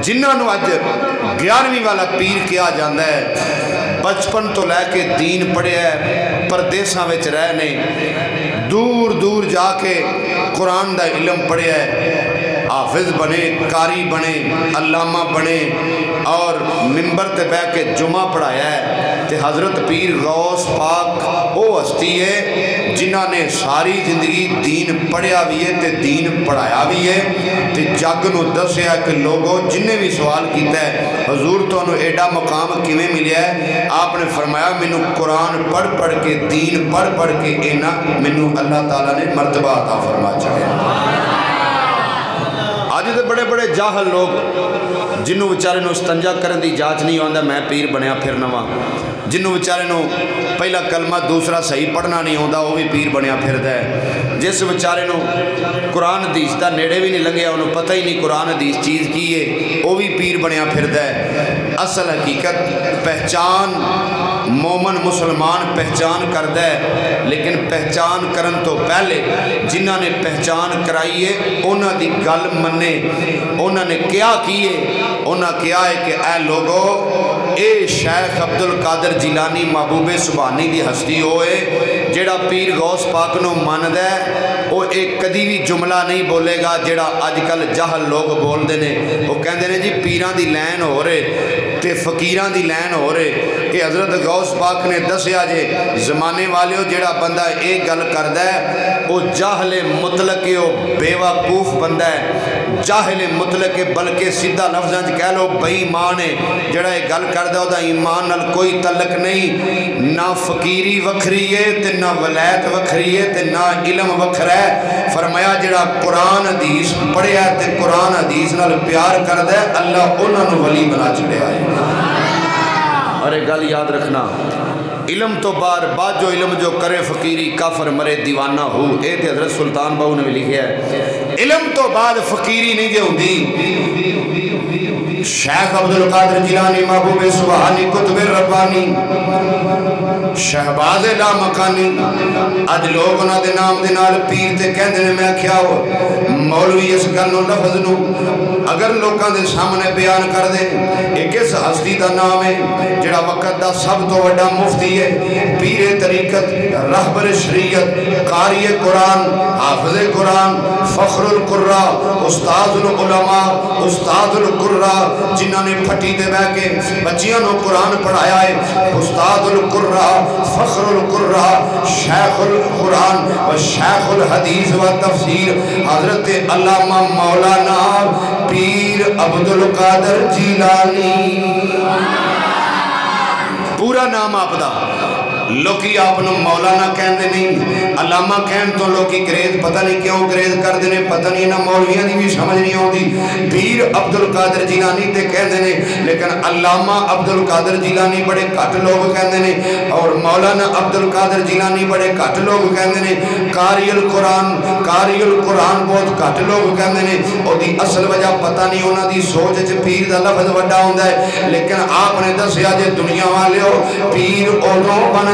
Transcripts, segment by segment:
جنہاں نو اج 11ویں والا پیر کیا جاندہ ہے بچپن تو لے کے دین پڑھے ہے پردیساں وچ رہنے دور دور جا کے قرآن دا علم پڑھے ہے حافظ بنے قاری بنے علامہ بنے اور منبر تے بیٹھ کے جمعہ پڑھایا ہے تے حضرت پیر غوث پاک وہ ہستی ہے جنہاں نے ساری زندگی دین پڑھیا بھی ہے تے دین پڑھایا بھی ہے تے جگ نو دسیا کہ لوگوں جن نے بھی سوال کیتا ہے حضور تو انہوں ایڈا مقام کیویں ملیا ہے آپ نے فرمایا مینوں قرآن پڑھ پڑھ کے دین پڑھ کے اینا مینوں اللہ تعالیٰ نے مرتبہ عطا فرما چاہے آج دے بڑے بڑے جاہل لوگ جنہوں بیچارے نو استنجا کرن دی جانچ نہیں آندا میں پیر بنیا پھر نواں جنہوں بیچارے نو پہلا کلمہ دوسرا صحیح پڑھنا نہیں آندا وہ بھی پیر بنیا پھردا ہے جس بیچارے نو قرآن حدیث دا نیڑے بھی نہیں لنگیا انہوں پتہ ہی نہیں قرآن حدیث چیز کی ہے وہ بھی پیر بنیا پھردا ہے اصل حقیقت پہچان مومن مسلمان پہچان کردہ ہے لیکن پہچان کرن تو پہلے جنہاں نے پہچان کرائی ہے انہاں دی گل منے انہاں نے کیا کیے انہاں کیا ہے کہ اے لوگو اے شیخ عبدالقادر جیلانی محبوب سبحانی دی ہستی ہوئے جیڑا پیر غوث پاک نو ماند ہے وہ ایک کدی بھی جملہ نہیں بولے گا جیڑا آج کل جہل لوگ بول دینے وہ کہندے نے جی پیران دی لین ہو رہے تے فقیران دی لین ہو رہے کہ حضرت غوث پاک نے دسیا جے زمانے والے ہو جیڑا بندہ ایک گل کردہ ہے وہ جاہل مطلق ہے وہ بے وقوف بندہ ہے جاہل مطلق ہے بلکہ سیدھا لفظاں کہہ لو بے ایمان ہے جیڑا ایک گل کردہ ہو دا ایمان نال کوئی تعلق نہیں نہ فقیری وکھری ہے تے نہ ولایت وکھری ہے تے نہ علم وکھرا ہے فرمایا جیڑا قرآن حدیث پڑھیا ہے تے قرآن حدیث نال پیار کردہ ہے اللہ انہاں نو ولی بنا چھڑیا ہے اور ایک گل یاد رکھنا علم تو بعد جو علم جو کرے فقیری کافر مرے دیوانہ ہو اے تے حضرت سلطان بہو نے بھی لکھیا ہے علم تو بعد فقیری نہیں جے ہوندی شیخ عبدالقادر جیلانی محبوب سبحانی قطب ربانی شہباز لا مکانی اج لوگ انہاں دے نام دے نال پیر تے کہندے نے میں کیا ہو مولوی اس گل نو لفظ نو اگر لوکاں دے سامنے بیان کر دے ایک اس ہستی دا نام ہے جڑا وقت دا سب تو بڑا مفتی ہے پیر طریقت رہبر شریعت قاری قرآن حافظ قرآن فخر القرآ استاد العلماء استاد القرآ جنہاں نے پھٹی دے بہ کے بچیاں نو قرآن پڑھایا ہے استاد القرآ فخر القرآ شیخ القرآن و شیخ الحدیث و تفسیر حضرت علامہ مولانا پیر عبدالقادر جیلانی پورا نام آپ دا لوکی آپ نو مولانا کہن دے نہیں علامہ کہن تو لوکی گریز پتہ نہیں کیوں گریز کر دینے پتہ نہیں نہ مولویاں دی بھی سمجھ نہیں ہوندی پیر عبدالقادر جیلانی تے کہن دینے لیکن علامہ عبدالقادر جیلانی بڑے کٹ لوگ کہن دینے اور مولانا عبدالقادر جیلانی بڑے کٹ لوگ کہن دینے قاری القرآن بہت کٹ لوگ کہن دینے اور دی اصل وجہ پتہ نہیں ہونا دی سوچ چ پیر دا لفظ وڈا ہوندہ ہے لیکن آپ نے دسیا جے دنیا والے ہو پیر اونوں بن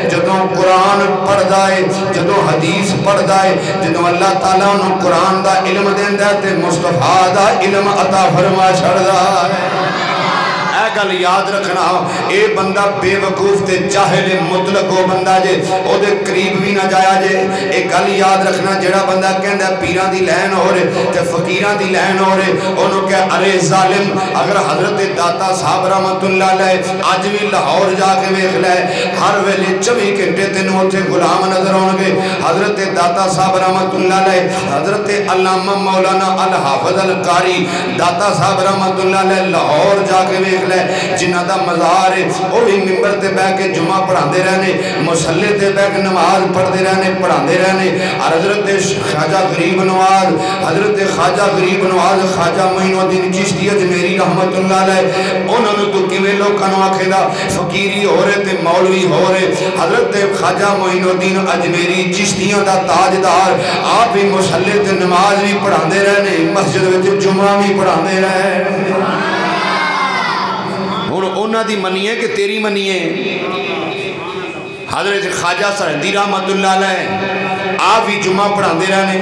جدوں قرآن پڑھ دائے جدوں حدیث پڑھ دائے جدوں اللہ تعالیٰ انہوں قرآن دا علم دین دائے تے مصطفیٰ دا علم عطا فرما چھڑ دائے اے گل یاد رکھنا اے بندہ بے وقوف تے جاہل مطلق ہو بندہ جے او دے قریب بھی نہ جایا جے اے گل یاد رکھنا جڑا بندہ کہندہ پیران دی لین ہو رہے تے فقیران دی لین ہو رہے انہوں کہ ارے ظالم اگر حضرت داتا صاحب رحمت اللہ علیہ آج بھی لاہور جا کے ویکھ لے ہر ویلے 24 گھنٹے تینوں اوتھے غلام نظر ہونگے حضرت داتا صاحب رحمت اللہ علیہ حضرت علامہ مولانا الحافظ القاری داتا صاحب رحمت اللہ علیہ لاہور جا کے ویکھ جنہ دا مزار ہے وہ بھی ممبر تے بہ کے جمعہ پڑھا دے رہنے مسلح تے بہ کے نماز پڑھ دے رہنے پڑھا دے رہنے اور حضرت خواجہ غریب نواز حضرت خواجہ غریب نواز خواجہ معین الدین چشتی اجمیری رحمت اللہ علیہ انہوں نے تو کیویں لوکاں نوں آکھے دا فقیری ہو رہے تے مولوی ہو رہے حضرت خواجہ معین الدین اجمیری چشتیاں دا تاجدار آپ بھی مسلح تے نماز بھی پڑھا دے رہنے مسجد وچ جمعہ بھی پڑھا دے رہنے اونا دی منیے کہ تیری منیے حضرت خواجہ سرحدی رحمت اللہ علیہ آپ بھی جمعہ پڑھاندے رہنے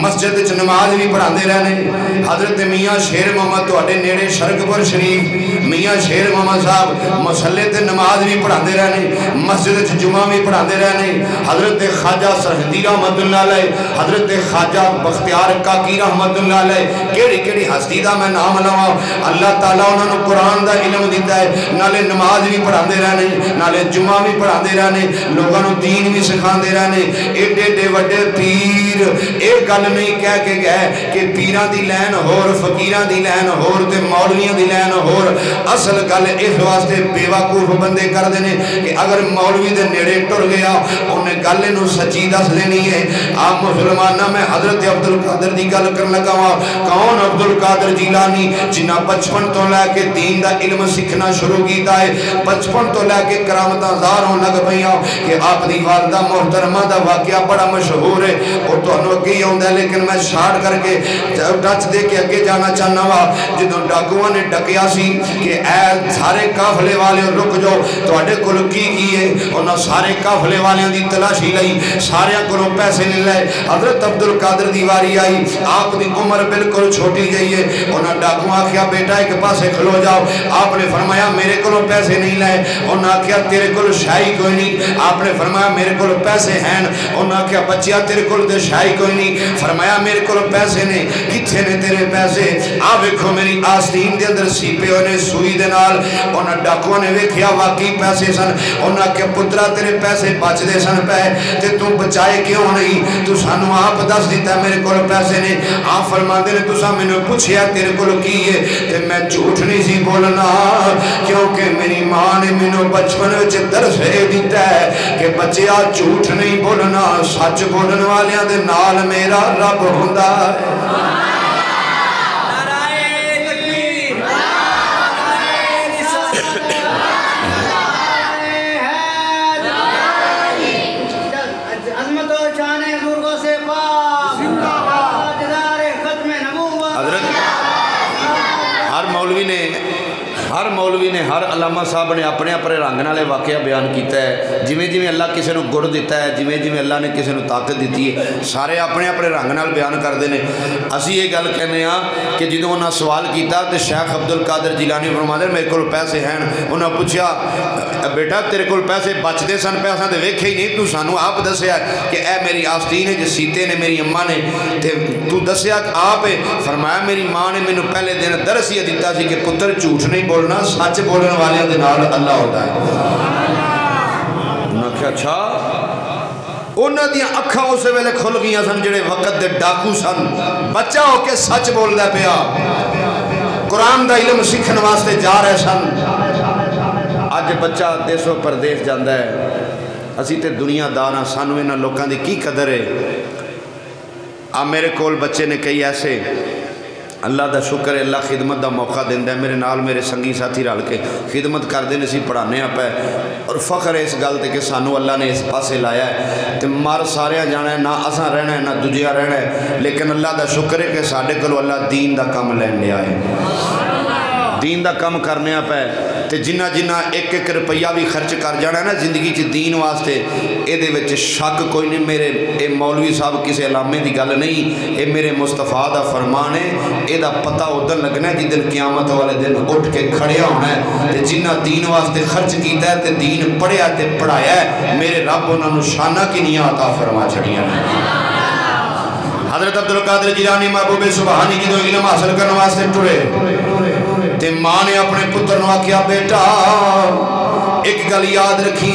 مسجد وچ نماز بھی پڑھاندے رہنے حضرت میاں شیر محمد تواڈے نیڑے شرکپور شریف میاں شیر محمد صاحب مصلے تے نماز بھی پڑھاندے رہنے مسجد وچ جمعہ بھی پڑھاندے رہنے حضرت خواجہ سرحدی رحمت اللہ علیہ حضرت خواجہ بختیار کاکی رحمت اللہ علیہ کیڑی کیڑی ہستی دا میں نام لواں اللہ تعالیٰ انہوں نے قرآن دا علم دیتا ہے نالے نماز بھی پڑھاندے رہنے نالے جمعہ بھی پڑھاندے رہنے لوگوں نے دین بھی سکھاندے رہنے ایڈے ایڈے وڈے پیر ایک گل نہیں کہہ کے گئے کہ پیران دی لین ہور فقیران دی لین ہور تے مولویاں دی لین ہور اصل گل اس واسطے بیوقوف بندے کر دینے کہ اگر مولوی دے نیڑے ٹر گیا انہیں گل انہوں سچی دس دینی ہے آپ مسلمانہ میں حضرت عبدالقادر دی گل کرنے لگا کون عبدالقادر جیلانی جنہ بچپن تو لے کے دین دا علم سکھنا شروع کیتا ہے بچپن تو لے کے کرامتاں ظاہر ہوں لگ پئیاں کہ آپ دی والدہ محترمہ دا واقعہ بڑا مشہور ہے اور تو انہوں اگے ہی ہوندہ ہے لیکن میں شارٹ کر کے ٹچ دے کے اگے جانا چاہنا وا جدوں ڈاکواں نے ڈکیا سی کہ اے سارے قافلے والے رک جاؤ تواڈے کول کی ہے انہاں سارے قافلے والیاں دی تلاشی لئی سارے کولوں پیسے لے لے حضرت عبدالقادر دی واری آئی آپ دی عمر بالکل چھوٹی جئی ہے انہاں ڈاکواں آکھیا بیٹا ایک پاسے کھلو جاؤ آپ نے فرمایا میرے کولوں پیسے نہیں لے انہاں آکھیا تیرے کول شاہی کوئی نہیں آپ نے فرمایا میرے کول پیسے ہیں انہاں آکھیا بچیا تیرے کول تے شاہی کوئی نہیں فرمایا میرے کول پیسے نے کتھے نے تیرے پیسے آ ویکھو میری آستین دے اندر سیپے ہونے سوئی دے نال انہاں ڈاکواں نے ویکھیا واقعی پیسے سن انہاں آکھیا پترا تیرے پیسے بچ دے سن پے تے تو بچائے کیوں نہیں تو سانو آپ دس دیتا میرے کول پیسے نے آپ فرماندے نے تساں مینوں پوچھیا تیرے کول کی ہے تے میں جھوٹ نہیں سی بولنا کیونکہ میری ماں نے مینوں بچپن وچ درس دیتا ہے کہ بچیا جھوٹ نہیں بولنا سچ بولن والیاں دے نال میرا رب ہوندا ہے ہر مولوی نے ہر علامہ صاحب نے اپنے اپنے رنگ نالے واقعہ بیان کیتا ہے جویں جویں اللہ کسی نو گڑ دیتا ہے جویں جویں اللہ نے کسی نو طاقت دیتی ہے سارے اپنے اپنے رنگ نال بیان کرتے ہیں اسی یہ گل کہنے ہاں کہ جدوں انہاں سوال کیتا تو شیخ عبدالقادر جیلانی فرماندے میرے کول پیسے ہیں انہاں پوچھا بیٹا تیرے کول پیسے بچتے سن پیسہ تے ویکھے ہی نہیں تو سانو آپ دسیا کہ اے میری آستین ہے جس سیتے نے میری اماں نے تے تو دسیا آپ فرمایا میری ماں نے مینوں پہلے دن درس یہ دیتا سی کہ پتر جھوٹ نہیں بولنا سچ بولن والے دے نال اللہ ہوتا ہے انہاں کہا اچھا انہاں دیاں اکھاں اس ویلے کھل گئیاں سن جڑے وقت دے ڈاکو سن بچہ ہو کے سچ بولدا پیا قرآن دا علم سیکھن واسطے جا رہے سن اج بچہ دیسو پردیس جاندا ہے اسی تے دنیا دار ہاں سانو انہاں لوکاں دی کی قدر ہے میرے کول بچے نے کئی ایسے اللہ دا شکر ہے اللہ خدمت دا موقع دیندہ ہے میرے نال میرے سنگی ساتھی رل کے خدمت کر دینے سی پڑھانے آپ ہے اور فخر ہے اس گل تے کہ سانو اللہ نے اس پاسے لایا ہے تے مار سارے جانا ہے نہ اساں رہنا ہے نہ دجیا رہنا ہے لیکن اللہ دا شکر ہے کہ ساڈے کولو اللہ دین دا کم لین لے آئے دین دا کم کرنے آپ ہے تے جنہ جنہ ایک ایک روپیہ بھی خرچ کر جانا ہے نا زندگی چ دین واسطے اے دے وچ شک کوئی نہیں میرے اے مولوی صاحب کسے علامے دی گل نہیں اے میرے مصطفیٰ دا فرمان ہے اے دا پتہ ادھر لگنا ہے جدن قیامت والے دن اٹھ کے کھڑیا ہونا ہے تے جنہ دین واسطے خرچ کیتا ہے تے دین پڑھیا تے پڑھایا ہے میرے رب انہاں نو شانہ کی نہیں عطا فرما چھڑیاں حضرت عبدالقادر جیلانی محبوب سبحانی کی دو علم حاصل کرنے واسطے ٹرے تے ماں نے اپنے پتر نو آکھیا بیٹا ایک گل یاد رکھی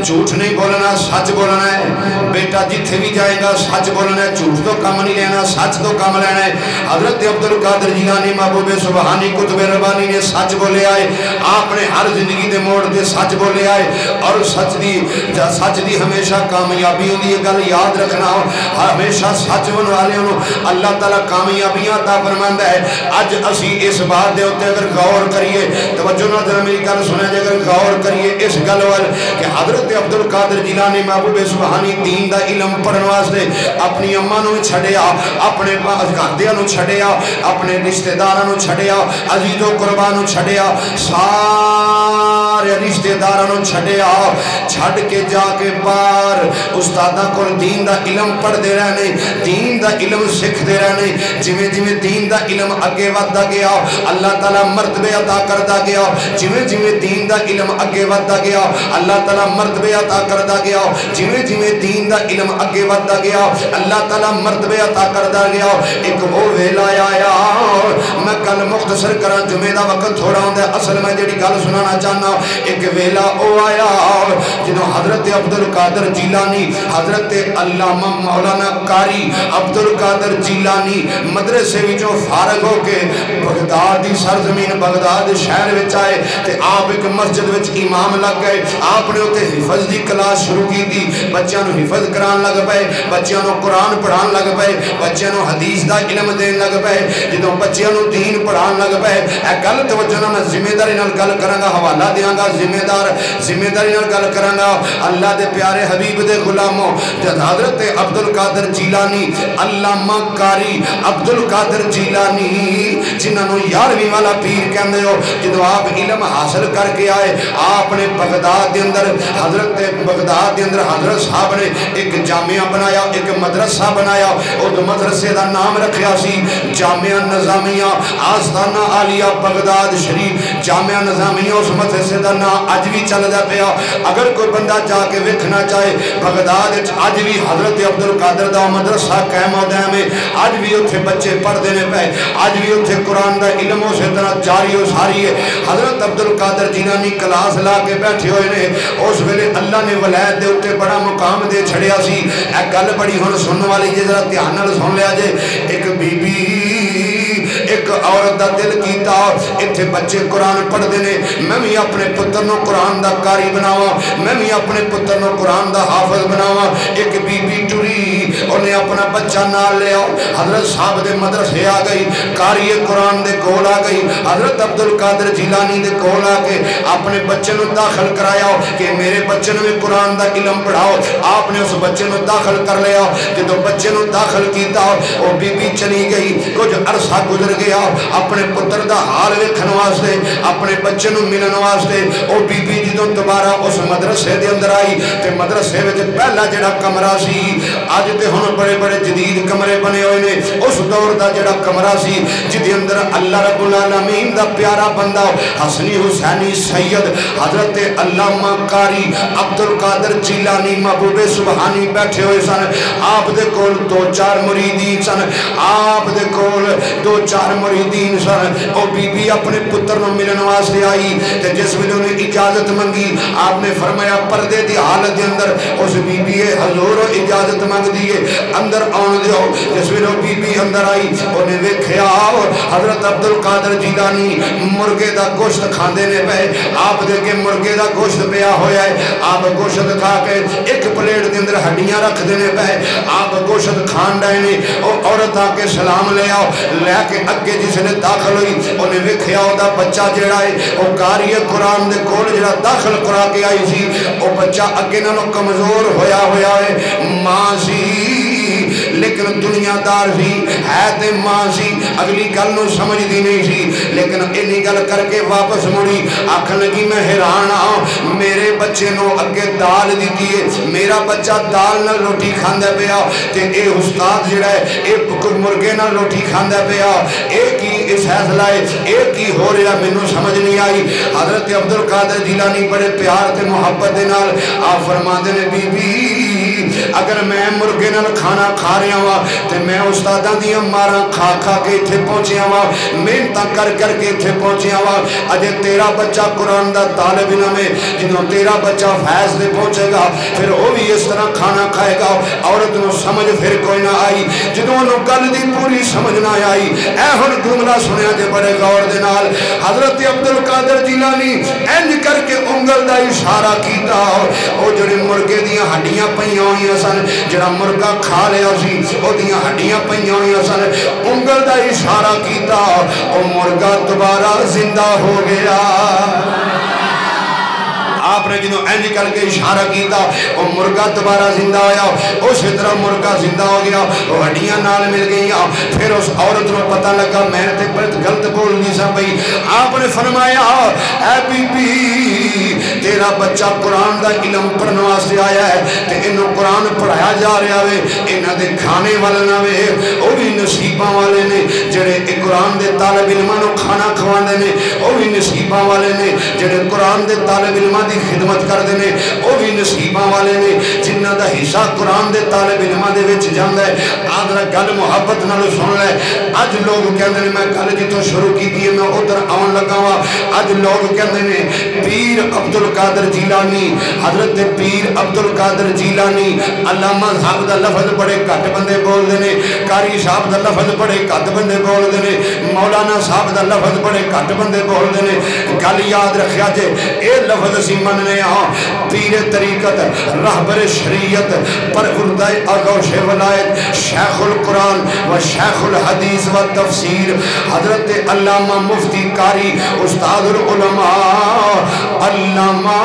جھوٹ نہیں بولنا سچ بولنا ہے بیٹا جتھے بھی جائے گا سچ بولنا ہے جھوٹ تو کم نہیں لینا سچ تو کم لینا ہے حضرت عبدالقادر جیلانی محبوب سبحانی قطب ربانی نے سچ بولے آئے آپ نے ہر زندگی دے موڑ دے سچ بولے آئے اور سچ دی ہمیشہ کامیابی ہوندی ہے گل یاد رکھنا ہمیشہ سچ بولنے والے اللہ تعالیٰ کامیابیاں عطا فرماندا ہے اج اسی اس بات دے ہوتے اگر غور کریے توجہ نہ ذرا میری گل سنیں اگر غور کریے آئیے اس گلوال کہ حضرت عبدالقادر جیلانی محبوب سبحانی دین دا علم پڑھن واسطے اپنی اماں نو چھڑیا، اپنے گھردیاں نو چھڑیا، اپنے رشتہ داراں نو چھڑیا، عزیز و قربان نو چھڑیا، سارے رشتہ داراں نو چھڑیا، چھڑ کے جا کے بار استاداں کو دین دا علم پڑھ دے رہنے، دین دا علم سکھ دے رہنے، جویں جویں دین دا علم اگے ودا گیا اللہ تعالیٰ مرتبے عطا کردا گیا، جویں جویں دین دا علم اگے ودا گیا اللہ تعالیٰ مرتبے عطا کردا گیا، جویں جویں دین دا علم اگے ودا گیا اللہ تعالیٰ مرتبے عطا کردا گیا۔ ایک وہ ویلا آیا، میں کل مختصر کراں جمعے دا وقت تھوڑا ہوندا ہے، اصل میں جڑی گل سنانا چاہنا، ایک ویلا او آیا جدوں حضرت عبدالقادر جیلانی، حضرت علامہ مولانا قاری عبدالقادر جیلانی مدرسے وچوں فارغ ہو کے بغداد دی سرزمین بغداد شہر وچ آئے تے آپ ایک مسجد وچ امام لگ گئے، آپ نے اوتے حفظ دی کلاس شروع کی تھی، بچیاں نو حفظ کران لگ پئے، بچیاں نو قرآن پڑھان لگ پئے، بچیاں نو حدیث دا علم دین لگ پئے، جدوں بچیاں نو دین پڑھان لگ پئے، اے گل توجہ نال میں ذمہ داری نال گل کراں گا، حوالہ دیاں گا، ذمہ داری نال گل کراں گا، اللہ دے پیارے حبیب دے غلاموں، حضرت عبدالقادر جیلانی علامہ قاری عبدالقادر جیلانی جنہاں نو 11ویں والا پیر کہندے ہو، جدوں آپ علم حاصل کر کے آئے، آپ نے بغداد دے اندر حضرت صاحب نے ایک جامعہ بنایا، ایک مدرسہ بنایا، اس مدرسے دا نام رکھیا سی جامعہ نظامیہ آستانہ عالیہ بغداد شریف، جامعہ نظامیہ اس مدرسے دا نام اج بھی چل دا پیا، اگر کوئی بندہ جا کے ویکھنا چاہے بغداد اج بھی حضرت عبدالقادر دا مدرسہ قائم و دائم ہے، اج بھی اتھے بچے پڑھ دینے پہ، اج بھی اتھے قرآن دا علم اسی طرح جاری و ساری ہے۔ حضرت عبدالقادر جیلانی کلاس لا کے بیٹھے ہوئے نے، اس ویلے اللہ نے ولایت دے اتے بڑا مقام دے چھڑیا سی، ایک گل بڑی ہن سننے والی جے ذرا دھیان نال سن لیا جے، ایک بی بی ایک عورت دا دل کیتا اتھے بچے قرآن پڑھ دینے، میں بھی اپنے پتر نو قرآن دا قاری بناواں، میں بھی اپنے پتر نو قرآن دا حافظ بناواں۔ ایک بی بی ٹری انہیں اپنا بچہ نال لے آؤ، حضرت صاحب دے مدرسے آ گئی، قاری قرآن دے کول آ گئی، حضرت عبدالقادر جیلانی دے کول آ کے اپنے بچے نو داخل کرایا کہ میرے بچے نو قرآن دا علم پڑھاؤ، آپ نے اس بچے نو داخل کر لیا، جدو بچے نو داخل کیتا وہ بی بی چلی گئی، کچھ عرصہ گزر گیا، اپنے پتر دا حال ویکھن واسطے، اپنے بچے نو ملن واسطے وہ بی بی جدو دوبارہ اس مدرسے دے اندر آئی تے مدرسے وچ پہلا جڑا کمرہ سی، اج تے ہن بڑے بڑے جدید کمرے بنے ہوئے نے، اس دور دا جڑا کمرہ سی جدی اندر اللہ رب العالمین دا پیارا بندہ حسنی حسینی سید حضرت علامہ قاری عبدالقادر جیلانی محبوب سبحانی بیٹھے ہوئے سن، آپ دے کول 2-4 مریدین سن، آپ دے کول 2-4 مریدین سن، او بی بی اپنے پتر نو ملن واسطے آئی تے جس ویلے انہیں اجازت منگی، آپ نے فرمایا پردے دی حالت دے اندر اس بی بی حضور اجازت منگ دیئے اندر آن دیو، جس ویلے بی بی اندر آئی انہیں ویکھیا حضرت عبدالقادر جیلانی مرغے دا گوشت کھاندے نے پہ، آپ دے کے مرغے دا گوشت پیا ہویا ہے، آپ گوشت کھا کے ایک پلیٹ دے اندر ہڈیاں رکھ دینے پہ، آپ گوشت کھان ڈائنے، اور عورت آ کے سلام لے آؤ، لے کے اگے جس نے داخل ہوئی انہیں ویکھیا دا بچہ جڑا ہے وہ قاری قرآن دے کول جڑا داخل کرا کے آئی سی، وہ بچہ اگے نالوں کمزور ہویا ہے، ماں سی لیکن دنیا دار سی ہے تے ماں سی، اگلی گل نو سمجھ دی نہیں سی، لیکن انہی گل کر کے واپس مڑی، آکھن لگی میں حیران ہاں میرے بچے نو اگے دال دیتی ہے، میرا بچہ دال نہ روٹی کھاندا پیا تے اے استاد جڑا ہے اے مرغے نہ روٹی کھاندا پیا، اے کی اس فیصلہ ہے، اے کی ہو رہا مینوں سمجھ نہیں آئی۔ حضرت عبدالقادر جیلانی بڑے پیار تے محبت دے نال آپ فرماندے نے بی بی اگر میں مرغے نال کھانا کھا رہا ہوں تے میں استاداں دیاں ماراں کھا کھا کے اتھے پہنچیا ہوں، محنتاں کر کر کے اتھے پہنچیا ہوں، اجے تیرا بچہ قرآن دا طالب علم ہے، جدوں تیرا بچہ فیض دے پہنچے گا پھر وہ بھی اس طرح کھانا کھائے گا۔ عورت نو سمجھ پھر کوئی نہ آئی، جدوں انہوں گل دی پوری سمجھ نہ آئی، اے ہن جملہ سنیا جے بڑے غور دے نال، حضرت عبدالقادر جیلانی انج کر کے انگل دا اشارہ کیتا، او جڑے مرغے دیاں ہڈیاں پئیاں ہوئیاں سن، جڑا مرغا کھا لیا سی او دیاں ہڈیاں پئیاں ہوئیاں سن، انگل دا اشارہ کیتا، او مرغا دوبارہ زندہ ہو گیا۔ آپ نے جنہوں اینج کر کے اشارہ کیتا وہ مرگا دوبارہ زندہ ہویا اسی طرح مرگا زندہ ہو گیا وہ ہڈیاں نال مل گئیاں پھر اس عورت کو پتہ لگا میں تے غلط بول نہیں سا پئی آپ نے فرمایا اے بی بی تیرا بچہ قرآن دا علم پڑھنے واسطے آیا ہے تے انہوں قرآن پڑھایا جا رہا ہے انہاں دے کھانے والے نہ وے وہ بھی نصیباں والے نے جڑے قرآن دے طالب علماں نوں کھانا کھواندے نے وہ بھی نصیباں والے نے جڑے قرآن دے طالب علماں دی خدمت کردے نے وہ بھی نصیباں والے نے جنہاں دا حصہ قرآن دے طالب علماں دے وچ جاندا ہے آدھرا گل محبت نال سن لے اج لوگ کہندے نے میں گل جتوں شروع کیتی ہے میں ادھر آن لگا وا اج لوگ کہندے نے پیر عبد القادر جیلانی حضرت پیر عبد القادر جیلانی علامہ صاحب دا لفظ بڑے گھٹ بندے بول دے نے قاری صاحب دا لفظ بڑے گھٹ بندے بول دے نے مولانا صاحب دا لفظ بڑے گھٹ بندے بول دے نے گل یاد رکھیا جے اے لفظ اسی مننے ہاں پیر طریقت رہبر شریعت پروردہ آغوش ولایت شیخ القرآن و شیخ الحدیث و تفسیر حضرت علامہ مفتی قاری استاد العلماء علامہ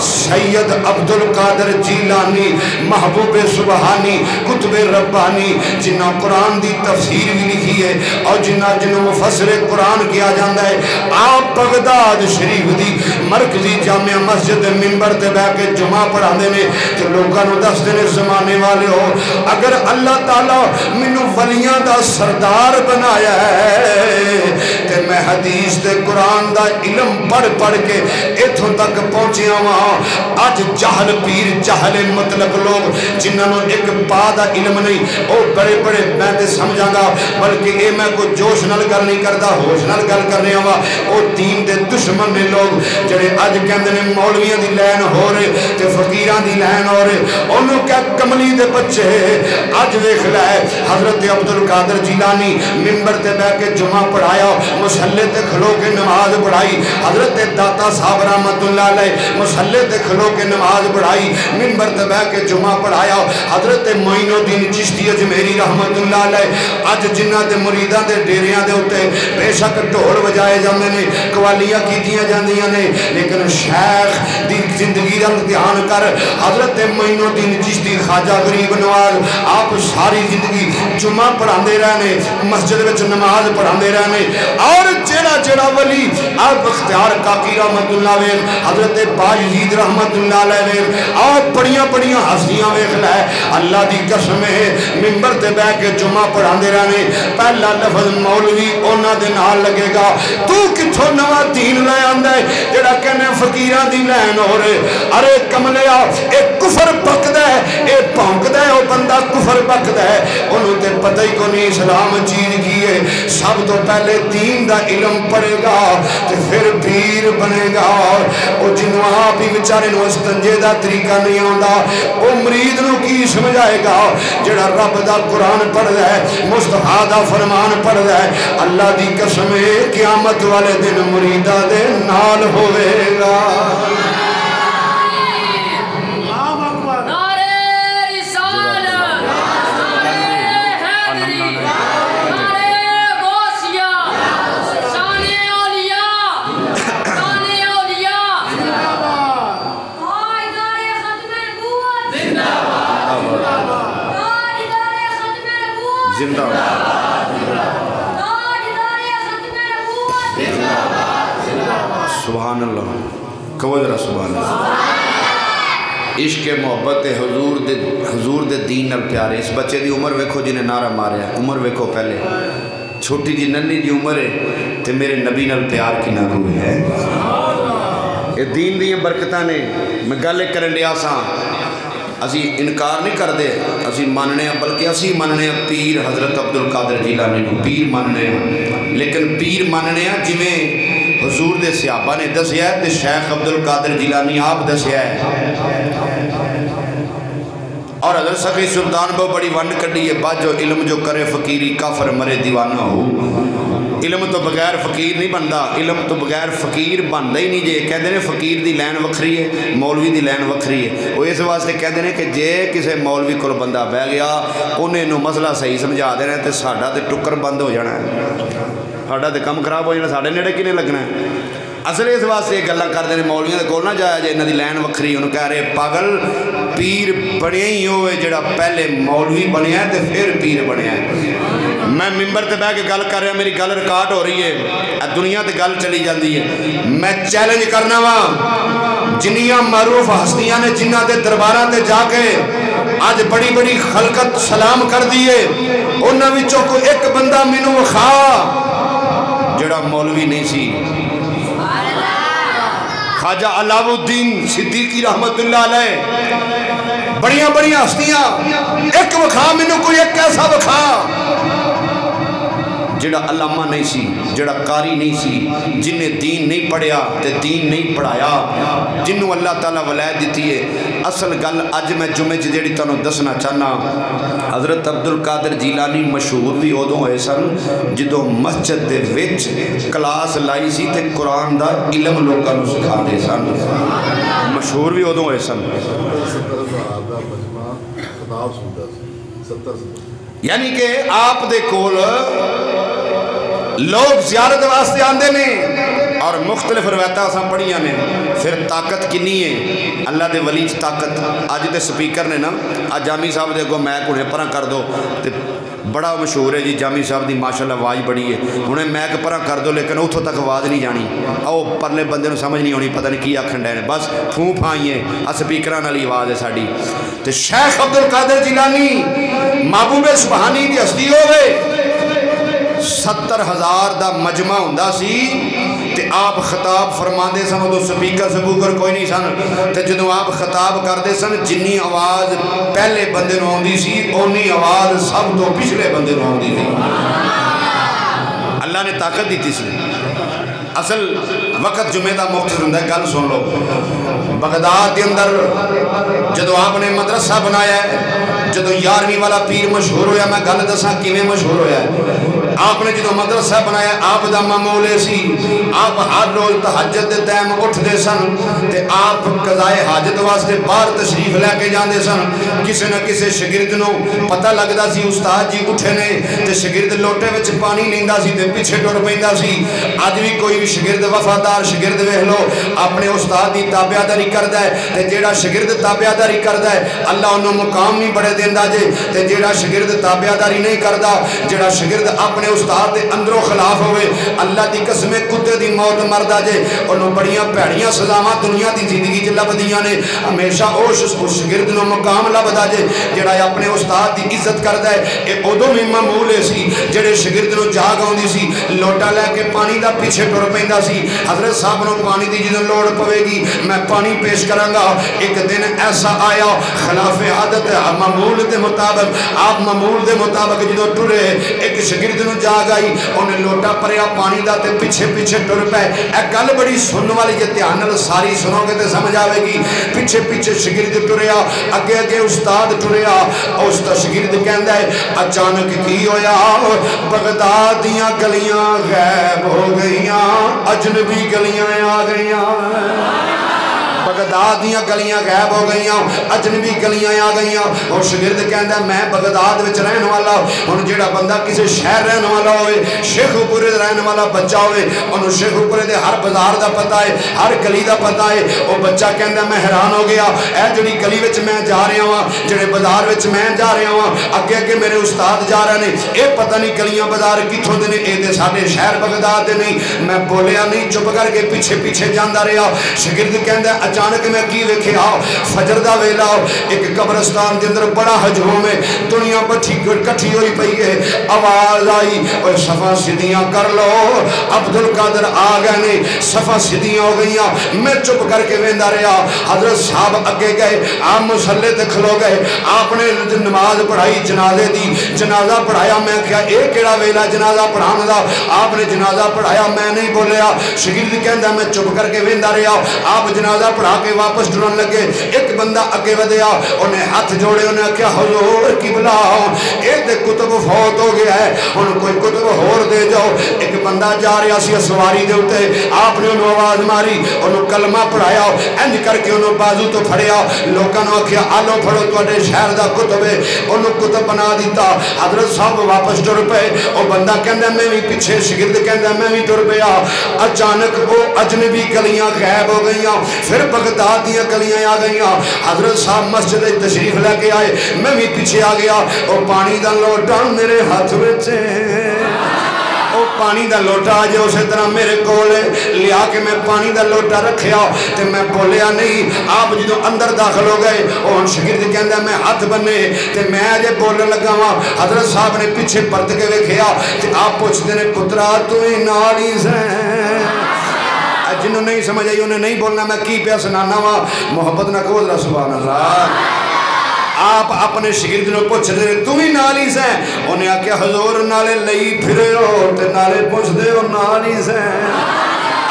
سید عبد القادر جیلانی محبوب سبحانی کتب ربانی جنہ قرآن دی تفسیر بھی لکھی ہے اور جنہ مفسر قرآن کیا جاندہ ہے آپ بغداد شریف دی مرکزی جامعہ مسجد منبر تے بیٹھ کے جمعہ پڑھا دینے تو لوگاں نو دس دینے زمانے والے ہو اگر اللہ تعالیٰ منو ولیاں دا سردار بنایا ہے تے میں حدیث تے قرآن دا علم پڑھ کے اتھوں تک پہنچے وہاں آج جہل پیر جہل مطلب لوگ جنہوں نے ایک پا دا علم نہیں او بڑے بڑے میں تے سمجھاں گا بلکہ اے میں کوئی جوش نل گل نہیں کردا ہوش نل گل کرنے ہوا او دین دے دشمن نے لوگ جڑے اج کہندے نے مولویاں دی لین ہو رہے تے فقیراں دی لین ہو رہے انہوں کیا کملی دے بچے اج ویکھ لے حضرت عبد القادر جیلانی منبر تے بیٹھ کے جمعہ پڑھایا مصلی تے کھلو کے نماز پڑھائی حضرت داتا صاحب رحمت اللہ علیہ مصلی تے کھلو کے نماز پڑھائی منبر تے بیٹھ کے جمعہ پڑھایا حضرت معین الدین چشتی اجمیری رحمت اللہ علیہ اج جنہ دے مریداں دے ڈیریاں دے اوتے بے شک ڈھول بجائے جاندے نے قوالیاں کیتیاں جاندیاں نے لیکن شیخ دی زندگی دا امتحان کر حضرت معین الدین چشتی خواجہ غریب نواز آپ ساری زندگی جمعہ پڑھاندے رہنے مسجد وچ نماز پڑھاندے رہنے اور جیڑا ولی آپ اختیار کاکی رحمت اللہ ویخ حضرت باجید رحمت اللہ علیہ ویخ آپ بڑیاں ہستیاں ویخ لے اللہ دی قسم ہے منبر تے بیٹھ کے جمعہ پڑھاندے رہنے پہلا لفظ مولوی اونا دے نال لگے گا تو کتھوں نوا دین لے آندے جڑا کہنے فقیراں دی لین ہو رہے ارے کملیا اے کفر پکدا ہے اے پھونکدا ہے او بندہ کفر پکدا ہے انہوں تے پتہ ہی کو نہیں اسلام چیز کی ہے سب تو پہلے دین دا علم پڑے گا تے پھر پیر بنے گا او جنوں آپ ہی بیچارے نو استنجے دا طریقہ نہیں آندا او مرید نو کی سمجھائے گا جڑا رب دا قرآن پڑھدا ہے مصطفیٰ دا فرمان پڑھدا ہے اللہ دی قسم ہے قیامت والے دن مریداں دے نال ہوے گا سبحان اللہ قوضرہ سبحان اللہ عشق محبت حضور دے دین نال پیارے اس بچے دی عمر ویکھو جنہیں نعرہ ماریا عمر ویکھو پہلے چھوٹی جی ننی جی عمر ہے تے میرے نبی نال پیار کی نہ ہوئے ہے یہ دین دی برکتاں نے میں گلے کرن دیا ساں اسی انکار نہیں کر دے اسی ماننے ہیں بلکہ اسی ماننے ہیں پیر حضرت عبد القادر جیلانی نو پیر ماننے ہیں لیکن پیر ماننے ہیں جویں حضور دے صحابہ نے دسیا ہے تے شیخ عبد القادر جیلانی آپ دسیا ہے اور حضرت سخی سلطان بہو بڑی ونڈ کڑی ہے باجو علم جو کرے فقیری کافر مرے دیوانہ ہو علم تو بغیر فقیر نہیں بندا علم تو بغیر فقیر بندا ہی نہیں جے کہتے ہیں فقیر دی لین وکھری ہے مولوی دی لین وکھری ہے وہ اس واسطے کہتے ہیں کہ جے کسے مولوی کو بندہ بہ گیا انہیں نو مسئلہ صحیح سمجھا دینا تے ساڈا تے ٹکر بند ہو جانا ہے ساڈا تے کم خراب ہو جانا ساڈے نیڑے کنے لگنا ہے اصل اس واسطے گلاں کرتے ہیں مولویاں دے کول نہ جایا جائے، انہاں دی لین وکھری، انہوں کہہ رہے پاگل پیر بنیا ہی ہوئے جڑا پہلے مولوی بنیا ہے تے پھر پیر بنیا ہے۔ میں ممبر تے بیٹھ کے گل کر رہا، میری گل ریکارڈ ہو رہی ہے، دنیا تے گل چلی جاندی ہے۔ میں چیلنج کرنا وا جنیاں معروف ہستیاں نے جنہاں دے درباراں تے جا کے آج بڑی بڑی خلقت سلام کر دیے، انہاں وچوں کوئی ایک بندہ مینوں وکھا جڑا مولوی نہیں سی۔ خواجہ علاؤ الدین صدیقی رحمت اللہ علیہ بڑیاں بڑیاں ہستیاں، ایک وکھا مینوں کوئی ایک ایسا وکھا جڑا علامہ نہیں سی، جڑا قاری نہیں سی، جن نے دین نہیں پڑھیا تے دین نہیں پڑھایا، جنہوں اللہ تعالیٰ ولایت دیتی ہے۔ اصل گل اج میں جمعے جیڑی تانوں دسنا چاہنا، حضرت عبدالقادر جیلانی مشہور بھی ادوں ہوئے سن جدوں مسجد دے وچ کلاس لائی سی تے قرآن دا علم لوکاں نوں سکھاندے سن، مشہور بھی ادوں ہوئے سن۔ یعنی کہ آپ دے کول لوگ زیارت واسطے آندے نے اور مختلف روایتاں اساں پڑھیاں نے۔ پھر طاقت کنی ہے اللہ دے ولی طاقت۔ اج دے سپیکر نے نا اج جامی صاحب دے اگوں میک ہنے پراں کر دو تے بڑا مشہور ہے جی جامی صاحب دی ماشاءاللہ آواز بڑی ہے، ہنے میک پراں کر دو لیکن اتھوں تک آواز نہیں جانی، او پرلے بندے نوں سمجھ نہیں ہونی پتہ نہیں کی آکھن ڈے نے، بس پھوں پھائیں آ سپیکراں والی آواز ہے ساڈی۔ تے شیخ عبدالقادر جیلانی محبوب سبحانی دی ہستی ہوئے 70,000 دا مجمع ہوندا سی تے آپ خطاب فرماندے سن، ادو سپیکر سپوکر کوئی نہیں سن، تے جدوں آپ خطاب کردے سن جنی آواز پہلے بندے نوں آوندی سی اونی آواز سب تو پچھلے بندے نوں آوندی سی۔ اللہ نے طاقت دیتی سی۔ اصل وقت جمعہ دا مختصر ہوندا ہے، گل سن لو۔ بغداد دے اندر جدوں آپ نے مدرسہ بنایا ہے، جدوں 11ویں والا پیر مشہور ہویا، میں گل دساں کیویں مشہور ہویا ہے۔ آپ نے جدوں مدرسہ بنایا آپ دا معمول سی، آپ ہر روز تہجد دے ٹائم اٹھ دے سن تے آپ قضائے حاجت واسطے باہر تشریف لے کے جاندے سن۔ کسے نہ کسے شاگرد نوں پتہ لگدا سی استاد جی اٹھے نے تے شاگرد لوٹے وچ پانی لیندا سی تے پیچھے ٹر پیندا سی۔ اج بھی کوئی بھی شاگرد وفادار شاگرد ویکھ لو اپنے استاد دی تابعداری کردا ہے تے جیڑا شاگرد تابعداری کردا ہے اللہ انہوں مقام بھی بڑے دیندا جے، تے جیڑا شاگرد تابعداری نہیں کردا، جیڑا شاگرد اپنے استاد دے اندروں خلاف ہوئے اللہ دی قسم کتے دی موت مردا جے، انہوں بڑیاں پیڑیاں سزاواں دنیا دی زندگی چ لبدیاں نے۔ ہمیشہ اس شاگرد نوں مقام لبدا جے جیڑا اپنے استاد دی عزت کردا ہے۔ اے ادوں بھی معمول سی جڑے شاگرد نوں جاگ آوندی سی لوٹا لے کے پانی دا پیچھے ٹر پیندا سی، حضرت صاحب نوں پانی دی جدوں لوڑ پوے گی میں پانی پیش کراں گا۔ ایک دن ایسا آیا خلاف عادت معمول دے مطابق، آپ معمول دے مطابق جدوں ٹرے ایک شاگرد نوں جاگ آئی، انہیں لوٹا پریا پانی دا تے پیچھے پیچھے ٹر پے۔ اے گل بڑی سنن والی جے دھیان نال ساری سنو گے تے سمجھ آوے گی۔ پیچھے پیچھے شاگرد ٹریا، اگے اگے استاد ٹریا، اس دا شاگرد کہندا ہے اچانک کی ہویا بغداد دیاں گلیاں غائب ہو گئیاں، اجنبی گلیاں آ گئیاں۔ بغداد دیاں گلیاں غائب ہو گئیاں، اجنبی گلیاں آ گئیاں۔ اور شاگرد کہندا میں بغداد وچ رہن والا، ہن جیڑا بندہ کسے شہر رہن والا ہوئے، شیخ پورے رہن والا بچہ ہوئے، انہوں شیخ پورے دے ہر بازار دا پتہ ہے، ہر گلی دا پتہ ہے۔ وہ بچہ کہندا میں حیران ہو گیا، اے جڑی گلی وچ میں جا رہا ہاں، جڑے بازار وچ میں جا رہا ہاں، اگے اگے میرے استاد جا رہے ہیں، اے پتہ نہیں گلیاں بازار کتھوں دے نے، اے تے ساڈے شہر بغداد دے نہیں۔ میں بولیا نہیں، چپ کر کے پیچھے پیچھے جاندا رہا۔ شاگرد کہندا اچانک میں کی ویکھیا فجر دا ویلا، ایک قبرستان دے اندر بڑا ہجوم ہے، دنیا بٹھی کٹھی ہوئی پئی ہے۔ آواز آئی اور صفاں سیدھیاں کر لو، عبدالقادر آ گئے نے، صفاں سیدھیاں ہو گئیاں۔ میں چپ کر کے ویندا رہا۔ حضرت صاحب اگے گئے، آپ مصلے تے کھلو گئے، آپ نے نماز پڑھائی جنازے دی، جنازہ پڑھایا۔ میں کہا اے کیڑا ویلا جنازہ پڑھان دا؟ آپ نے جنازہ پڑھایا، میں نہیں بولیا۔ شاگرد کہندا میں چپ کر کے ویندا رہا، آپ جنازہ پڑھا کے واپس ٹرن لگے ایک بندہ اگے ودیا انہیں ہاتھ جوڑے انہیں کیا حضور قبلہ اے تے کتب فوت ہو گیا ہے ان کوئی کتب ہور دے جاؤ ایک بندہ جا رہا سی سواری دے اتے آپ نے انہوں آواز ماری انہوں کلمہ پڑھایا انج کر کے انہوں بازو تو پھڑیا لوگاں نے آکھیا آلو پھڑو تواڈے شہر دا کتب ہے انہوں کتب بنا دیتا حضرت صاحب واپس ٹر پے او بندہ کہندا میں بھی پیچھے شاگرد کہندا میں بھی ٹر پیا اچانک وہ اجنبی گلیاں غائب ہو گئیاں پھر بغداد دیاں گلیاں آ گئیاں حضرت صاحب مسجد تشریف لے کے آئے میں بھی پیچھے آ گیا او پانی دا لوٹا میرے ہاتھ وچ او پانی دا لوٹا آجے اسی طرح میرے کولے لیا کہ میں پانی دا لوٹا رکھیا تے میں بولیا نہیں آپ جدو اندر داخل ہو گئے اور شاگرد کہندا میں ہاتھ بنے تے میں آجے بولنے لگا ہوں حضرت صاحب نے پیچھے پرت کے ویکھیا تے آپ پوچھتے نے پترا تو ہی نال ہی سیں جنہوں نہیں سمجھ آئی انہیں نہیں بولنا میں کی پیا سنانا وا محبت نہ کہو ذرا سبحان اللہ آپ اپنے شاگرد نے پوچھ دے تم ہی نال ہی سیں انہیں آکھیا حضور نالے لئی پھرے ہو تے نالے پوچھ دے ہو نال ہی سیں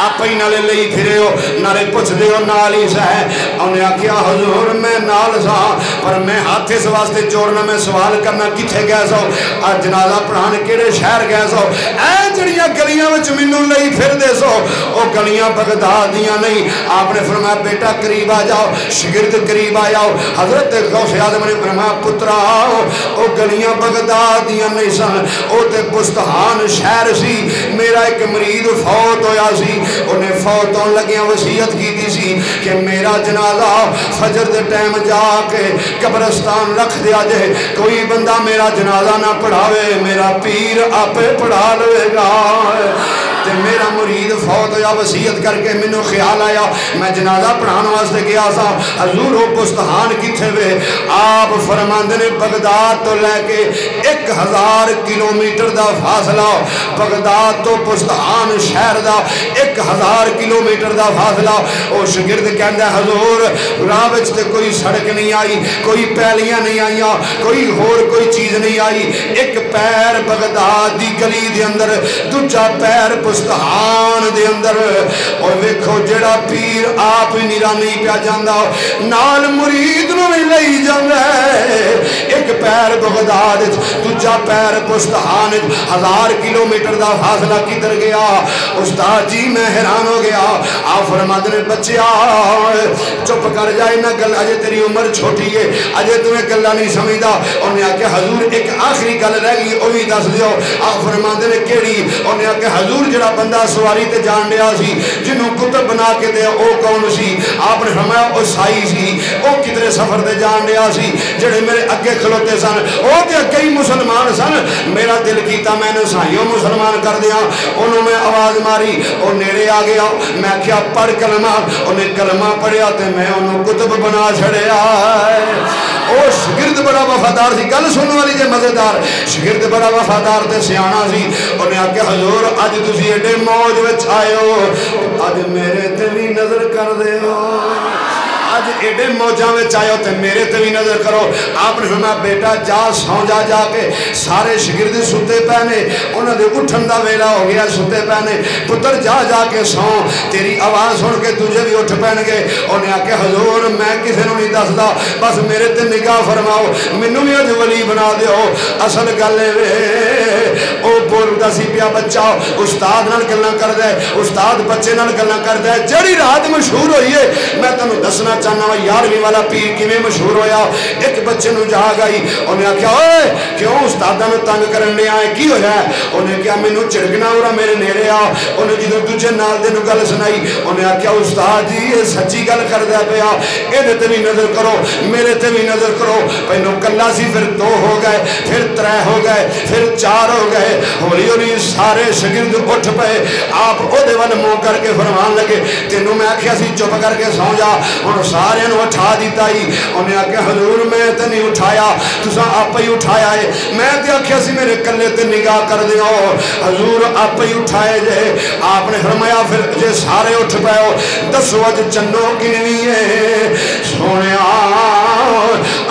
آپ ہی نالے لئی پھرے ہو نالے پوچھ دے ہو نال ہی سیں انہیں آکھیا حضور میں نال سا پر میں ہاتھ اس واسطے جوڑنا میں سوال کرنا کتھے گئے سو آج جنازہ پڑھانے کیڑے شہر گئے سو اے جڑیاں گلیاں وچ منوں لئی پھر دے سو او گلیاں بغداد دیاں نہیں آپ نے فرمایا بیٹا قریب آ جاؤ شاگرد قریب آ جاؤ حضرت غوث اعظم نے فرمایا پترا او گلیاں بغداد دیاں نہیں سن او تے بستہان شہر سی میرا ایک مرید فوت ہویا سی انہیں فوتوں لگیاں وصیت کی دی سی کہ میرا جنازہ فجر دے ٹائم جا کے قبرستان رکھ دیا جائے کوئی بندہ میرا جنازہ نہ پڑھاوے میرا پیر آپ پڑھا لے گا تے میرا مرید فوت ہویا وصیت کر کے منو خیال آیا میں جنازہ پڑھانے واسطے گیا سا حضور و بستہان کتھے وے آپ فرماندے نے بغداد تو لے کے 1000 کلومیٹر دا فاصلہ بغداد تو بستہان شہر دا 1000 کلومیٹر دا فاصلہ او شاگرد کہندا حضور راہ وچ تے کوئی سڑک نہیں آئی کوئی پہلیاں نہیں آئیاں کوئی ہور کوئی چیز نہیں آئی ایک پیر بغداد دی گلی دے اندر دوجا پیر بستہان دے اندر اور ویکھو جڑا پیر آپ ہی نیرا نہیں پیا جاندا نال مرید نو بھی لئی جاندا ایک پیر بغداد دوجا پیر بستہان 1000 کلومیٹر دا فاصلہ کدھر گیا استاد جی میں حیران ہو گیا آپ فرماتے نے بچیا چپ کر جائے نہ گل اجے تیری عمر چھوٹی ہے اجے تمہیں گلا نہیں سمجھدا انہیں آکے حضور ایک آخری گل رہ گئی او بھی دس دیو آپ فرماتے نے کیڑی انہیں آکے حضور جڑا بندہ سواری تے جان دیا سی جنہوں کتب بنا کے دے او کون سی آپ نے فرمایا او سائی سی او کتنے سفر تے جان دیا سی جڑے میرے اگے کھلوتے سن او تے اگے ہی مسلمان سن میرا دل کیتا میں نے سائیوں مسلمان کر دیا انہوں میں آواز ماری او نیڑے آ گیا میں کیا پڑھ کلمہ انہیں کلمہ پڑھیا تے میں انہوں کتب بنا چھڑیا او شاگرد بڑا وفادار سی گل سننے والی جے مزیدار شاگرد بڑا وفادار تے سیانا سی انہیں آ کے حضور اج تسی ایڈے موج وچ آئے ہو اج میرے تے بھی نظر کر دے ہو آج ایڈے موجاں میں چاہیو تے میرے تے بھی نظر کرو آپ نے فرمایا بیٹا جا سو جا کے سارے شاگرد ستے پہنے انہوں نے اٹھن دا ویلا ہو گیا ستے پہنے پتر جا کے سو تیری آواز سن کے تجھے بھی اٹھ پہن گئے انہیں آکے حضور میں کسے نو نہیں دس دا بس میرے تے نگاہ فرماؤ منو بھی اج ولی بنا دیو اصل گلے وے او بولدا سی پیا بچہ استاد نال گلاں کر دے استاد بچے نال گلاں کر دے جڑی رات مشہور ہوئی ہے میں تانوں دسنا چاہنا وا 11ویں والا پیر کیویں مشہور ہویا ایک بچے نو جاگ آئی انہیں آکھیا اوئے کیوں استاداں نو تنگ کرن دے آئے کی ہویا انہیں کہا مینوں چڑکنا ہورا میرے نیڑے آ انہیں جدوں دوجے نال دے نو گل سنائی انہیں آکھیا استاد جی یہ سچی گل کردا پیا ایدے تے بھی نظر کرو میرے تے بھی نظر کرو پہلو کلا سی پھر 2 ہو گئے پھر 3 ہو گئے پھر 4 ہو گئے ہولی ہولی سارے شاگرد اٹھ پئے آپ او دے ول منہ کر کے فرمان لگے تینوں میں آکھیا سی چپ کر کے سو جا ہن سارے نو اٹھا دیتا ہی انہیں آکھیا حضور میں تے نہیں اٹھایا تساں آپ ہی اٹھایا ہے میں تے آکھیا سی میرے کلے تے نگاہ کر دیو حضور آپ ہی اٹھائے جے آپ نے فرمایا پھر جے سارے اٹھ پئے دسو اج چنو کنویں ہے سونیا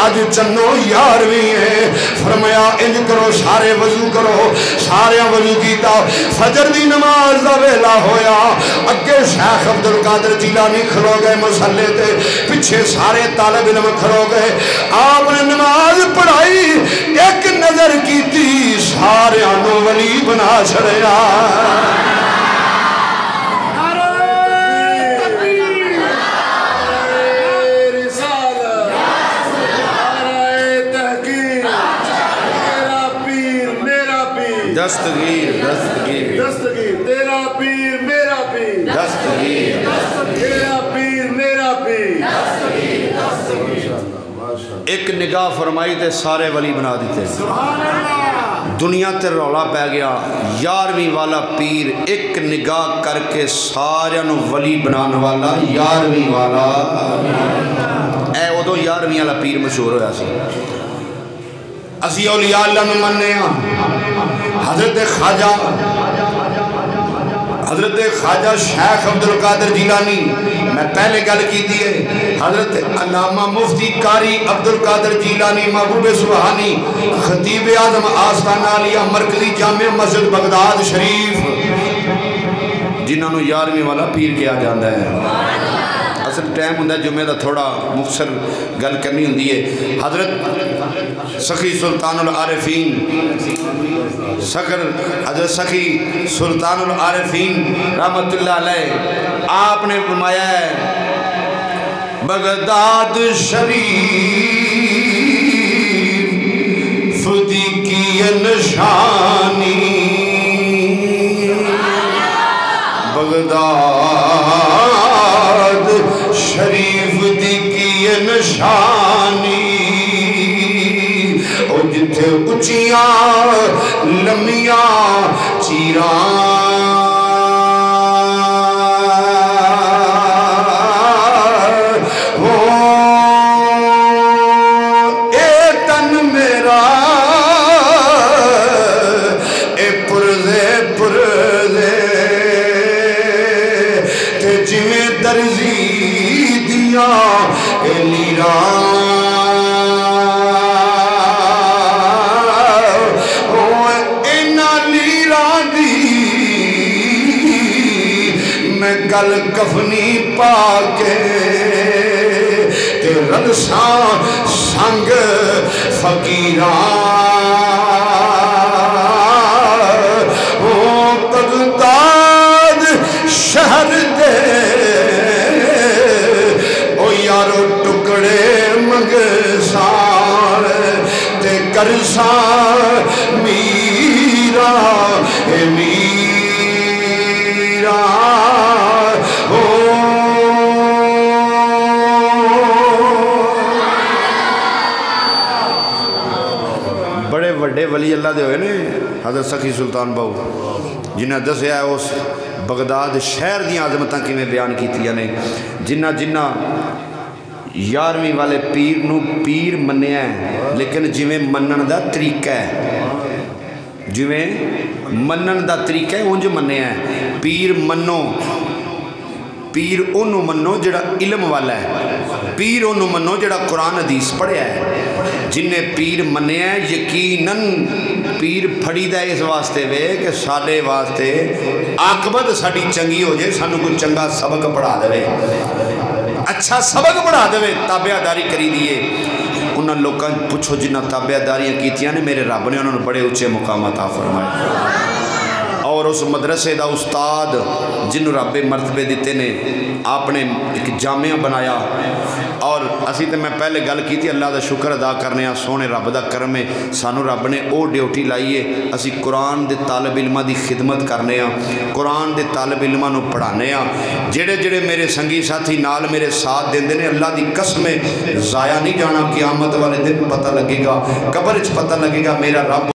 اج چنو 11ویں ہے فرمایا انج کرو سارے وضو کرو سارے وضو کیتا فجر دی نماز دا ویلا ہویا اگے شیخ عبدالقادر جیلانی کھلو گئے مصلے تے پیچھے سارے طالب علم کھلو گئے آپ نے نماز پڑھائی ایک نظر کیتی سارے آنو ولی بنا چھڑیا دستگیر دستگیر دستگیر تیرا پیر میرا پیر دستگیر تیرا پیر میرا پیر ایک نگاہ فرمائی تے سارے ولی بنا دیتے سبحان اللہ دنیا تے رولا پہ گیا 11ویں والا پیر ایک نگاہ کر کے سارے نو ولی بنان والا 11ویں والا اے ادو 11ویں والا پیر مشہور ہویا سی اسی اولیاء اللہ میں مننے حضرت خواجہ شیخ عبدالقادر جیلانی میں پہلے گل کی دیئے حضرت علامہ مفتی قاری عبدالقادر جیلانی محبوب سبحانی خطیب اعظم آستانہ علیہ مرکزی جامع مسجد بغداد شریف جنہوں نے 11ویں والا پیر کیا جاندہ ہے اصل ٹائم ہوندہ جمعہ دا تھوڑا مختصر گل کرنی ہوندی ہے حضرت سخی سلطان العارفین حضرت سخی سلطان العارفین رحمت اللہ علیہ آپ نے فرمایا ہے بغداد شریف فدی کی نشانی بغداد شریف دی کی نشانی او جتھے اچیاں لمیاں چیران ہو اے تن میرا اے پرزے پرزے تے جویں درزی دیا اے لیران گل کفنی پا کے تے رلساں سنگ فقیران او بغداد شہر دے او یارو ٹکڑے منگسان تے کرسان میرا اے میرا بڑے وڈے ولی اللہ دے ہوئے نے حضرت سخی سلطان بہو جنہ دسیا ہے اس بغداد شہر دی عظمتاں کی میں بیان کیتیاں نے جنہ 11ویں والے پیر نو پیر منیا ہے لیکن جویں منن دا طریقہ ہے جویں منن دا طریقہ ہے انج منیا ہے پیر منو پیر انہوں منو جڑا علم والا ہے پیر انہوں منو جڑا قرآن حدیث پڑھیا ہے جنہیں پیر منیا ہے یقیناً پیر پھڑی دا اس واسطے وے کہ ساڑے واسطے عاقبت ساڑی چنگی ہو جائے سانو کوئی چنگا سبق پڑھا دے اچھا سبق پڑھا دے تابعہ داری کری دیئے انہاں لوگاں پوچھو جنہ تابعہ داریاں کیتیاں نے میرے رب نے انہوں نے بڑے اچھے مقامات فرمائے اور اس مدرسے دا استاد جنہوں رب مرتبے دیتے نے آپ نے ایک جامعہ بنایا اور اسی تے میں پہلے گل کی تھی اللہ دا شکر ادا کرنے ہیں سونے رب دا کرم ہے سانو رب نے او ڈیوٹی لائیے اسی قرآن دے طالب علمہ دی خدمت کرنے ہیں قرآن دے طالب علمہ نو پڑھانے ہیں جڑے جڑے میرے سنگی ساتھی نال میرے ساتھ دیندے نے اللہ دی قسم ضائع نہیں جانا قیامت والے دن پتہ لگے گا قبر وچ پتہ لگے گا میرا رب